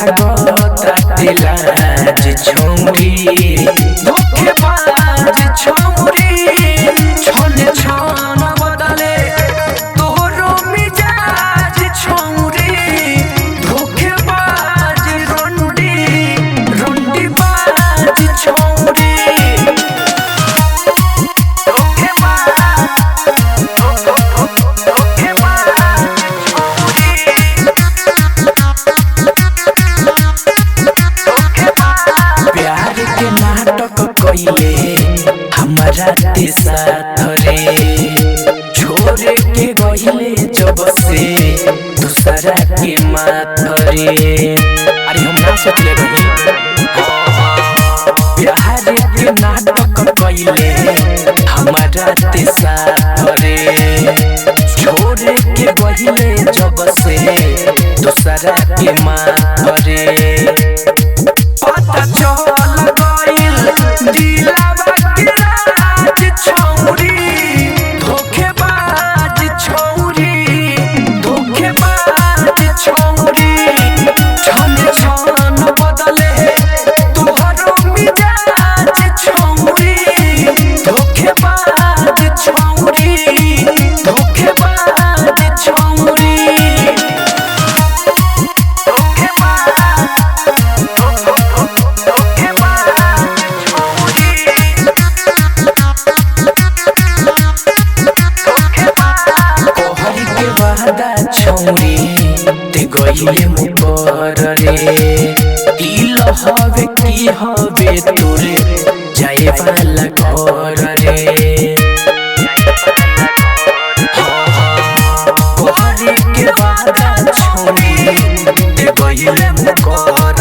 लागताटे लाज छौरी धोखेबाज छौरी छन छन बदले तोरो मिजाज छौरी धोखेबाज रोंडी रोंडी बाज छौरी हमारा ते साथ रे छोड़ के गहिले जब से दूसरा के माथ रे। अरे हम ना सोचले रही प्यार के नाटक कइले हमारा ते साथ रे छोड़ के गहिले जब से दूसरा के माथ रे। पता चल गइल दिलवा के राज छौरी धोखेबाज छौरी धोखेबाज छौरी छन छन बदले तोहरो मिजाज छौरी धोखेबाज छौरी धोखेबाज छौरी छौरी ते गइले मुकर रे दिल हवे की हवे तोरे जाए वाला घर रे। कहरी के वादा छौरी ते गइले मुकर